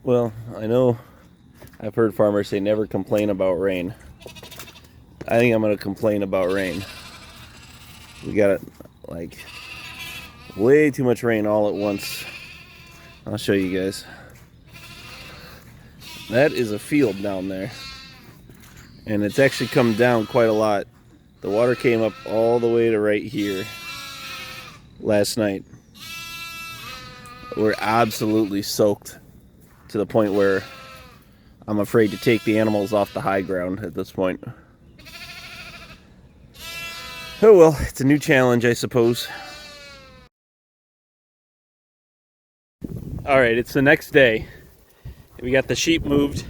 Well, I know I've heard farmers say never complain about rain. I think I'm going to complain about rain. We got like way too much rain all at once. I'll show you guys. That is a field down there. And it's actually come down quite a lot. The water came up all the way to right here last night. We're absolutely soaked to the point where I'm afraid to take the animals off the high ground at this point. Oh well, it's a new challenge, I suppose. Alright, it's the next day. We got the sheep moved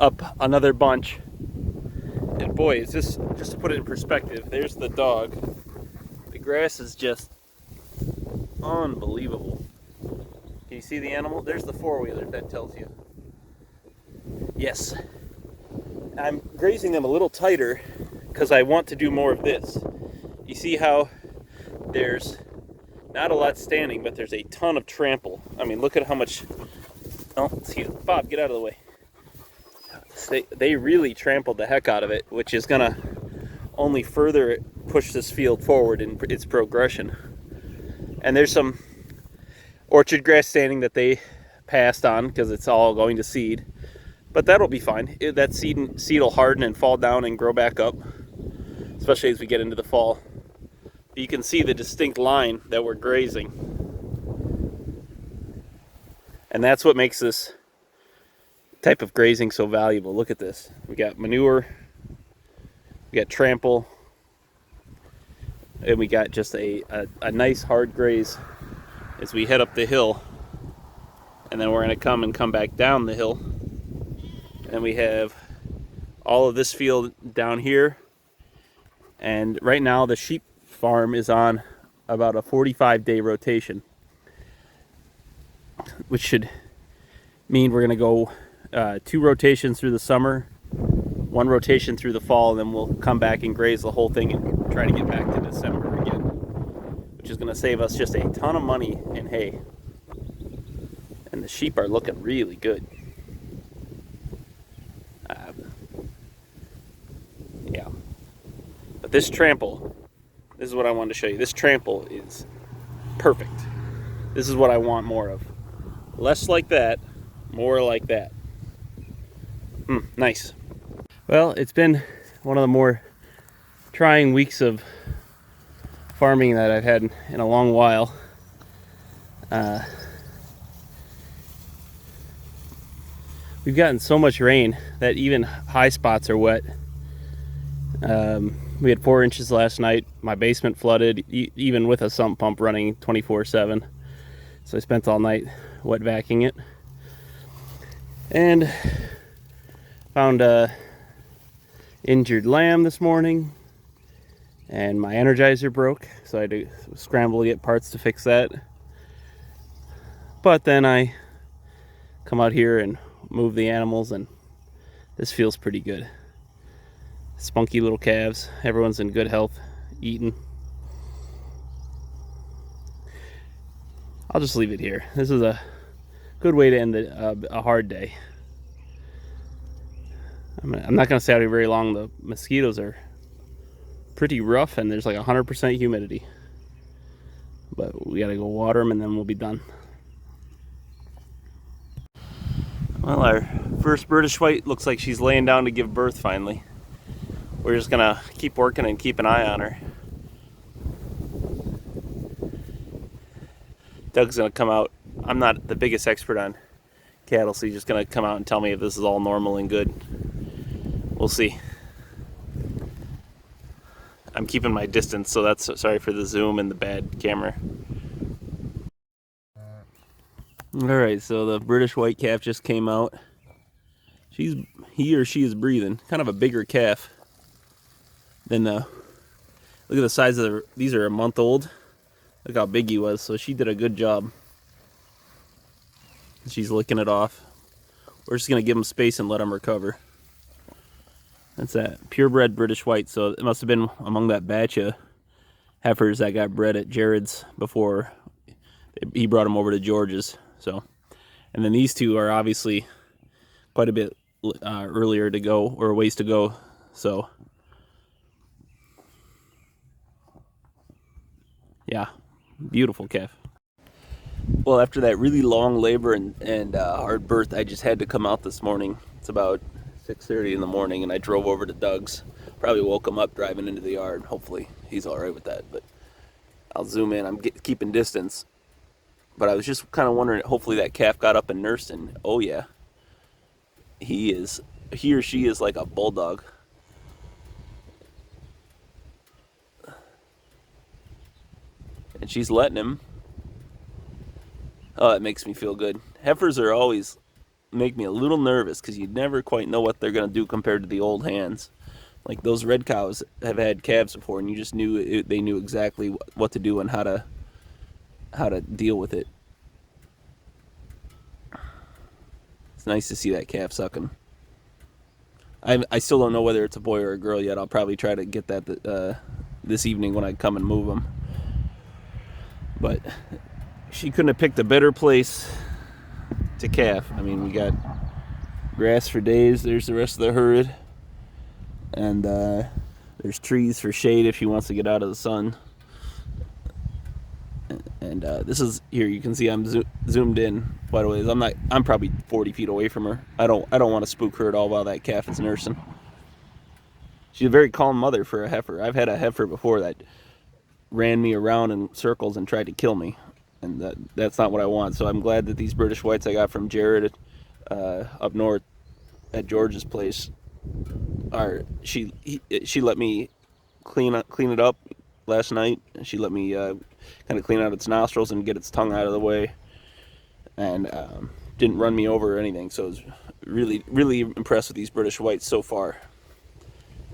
up another bunch. And boy, is this, just to put it in perspective, there's the dog. The grass is just unbelievable. Can you see the animal? There's the four-wheeler, if that tells you. Yes. I'm grazing them a little tighter because I want to do more of this. You see how there's not a lot standing, but there's a ton of trample. I mean, look at how much... Oh, excuse me. Bob, get out of the way. They really trampled the heck out of it, which is going to only further push this field forward in its progression. And there's some orchard grass standing that they passed on because it's all going to seed. But that'll be fine. That seed will harden and fall down and grow back up, especially as we get into the fall. You can see the distinct line that we're grazing. And that's what makes this type of grazing so valuable. Look at this. We got manure, we got trample, and we got just a nice hard graze as we head up the hill. And then we're going to come back down the hill. And we have all of this field down here. And right now the sheep farm is on about a 45-day rotation, which should mean we're going to go 2 rotations through the summer, 1 rotation through the fall, and then we'll come back and graze the whole thing and try to get back to December again, which is going to save us just a ton of money in hay. And the sheep are looking really good. Yeah. But this trample, this is what I wanted to show you. This trample is perfect. This is what I want more of. Less like that, more like that. Nice. Well, it's been one of the more trying weeks of farming that I've had in a long while. We've gotten so much rain that even high spots are wet. We had 4 inches last night. My basement flooded, even with a sump pump running 24/7. So I spent all night wet vacuuming it. And found a injured lamb this morning. And my Energizer broke, so I had to scramble to get parts to fix that. But then I come out here and move the animals, and this feels pretty good. Spunky little calves. Everyone's in good health, eating. I'll just leave it here. This is a good way to end a hard day. I'm not going to stay out here very long. The mosquitoes are pretty rough, and there's like 100% humidity. But we got to go water them, and then we'll be done. Well, our first British white looks like she's laying down to give birth finally. We're just gonna keep working and keep an eye on her. Doug's gonna come out. I'm not the biggest expert on cattle, so he's just gonna come out and tell me if this is all normal and good. We'll see. I'm keeping my distance, so that's sorry for the zoom and the bad camera. Alright, so the British white calf just came out. He or she is breathing. Kind of a bigger calf than look at the size of these are a month old. Look how big he was, so she did a good job. She's licking it off. We're just gonna give him space and let him recover. That's that purebred British white, so it must have been among that batch of heifers that got bred at Jared's before he brought them over to George's. So And then these two are obviously quite a bit earlier to go, or a ways to go. So, yeah, beautiful calf. Well, after that really long labor and hard birth, I just had to come out this morning. It's about 6:30 in the morning, and I drove over to Doug's. Probably woke him up driving into the yard. Hopefully he's all right with that, but I'll zoom in. I'm keeping distance. But I was just kind of wondering, hopefully that calf got up and nursed, and oh yeah, he or she is like a bulldog. And she's letting him. Oh, it makes me feel good. Heifers are always make me a little nervous because you never quite know what they're going to do compared to the old hands. Like those red cows have had calves before, and you just knew they knew exactly what to do and how to deal with it. It's nice to see that calf sucking. I still don't know whether it's a boy or a girl yet. I'll probably try to get that this evening when I come and move them. But she couldn't have picked a better place to calf. I mean, we got grass for days. There's the rest of the herd. And there's trees for shade if she wants to get out of the sun. And this is here. You can see I'm zoomed in quite a ways. I'm probably 40 feet away from her. I don't want to spook her at all while that calf is nursing. She's a very calm mother for a heifer. I've had a heifer before that ran me around in circles and tried to kill me, and that's not what I want. So I'm glad that these British Whites I got from Jared up north at George's place she let me clean it up last night. She let me kind of clean out its nostrils and get its tongue out of the way, and didn't run me over or anything. So I was really impressed with these British Whites so far.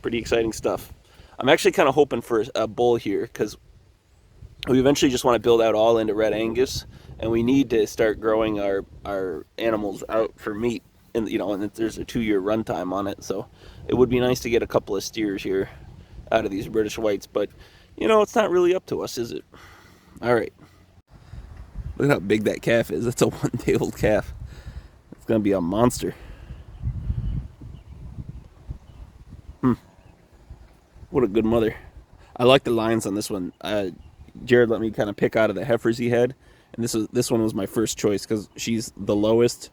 Pretty exciting stuff. I'm actually kind of hoping for a bull here because we eventually just want to build out all into Red Angus, and we need to start growing our animals out for meat. And and there's a 2-year runtime on it, so it would be nice to get a couple of steers here out of these British Whites. But it's not really up to us, is it? All right. Look at how big that calf is. That's a 1-day-old calf. It's gonna be a monster. What a good mother. I like the lines on this one. Jared let me kind of pick out of the heifers he had, and this one was my first choice because she's the lowest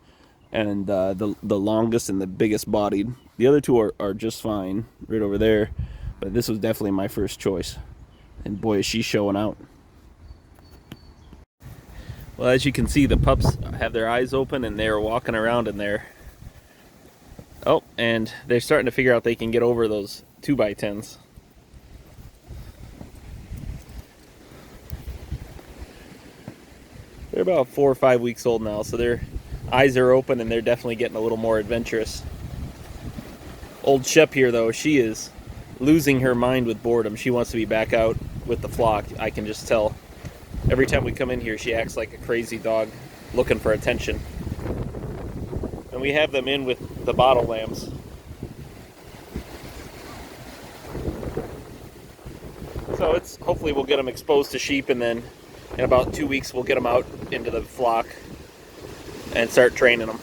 and the longest and the biggest bodied. The other two are just fine right over there, but this was definitely my first choice. And boy, is she showing out. Well, as you can see, the pups have their eyes open and they're walking around in there. Oh, and they're starting to figure out they can get over those 2x10s. They're about 4 or 5 weeks old now, so their eyes are open and they're definitely getting a little more adventurous. Old Shep here, though, she is losing her mind with boredom. She wants to be back out with the flock. I can just tell. Every time we come in here, she acts like a crazy dog looking for attention. And we have them in with the bottle lambs. So hopefully we'll get them exposed to sheep, and then in about 2 weeks we'll get them out into the flock and start training them.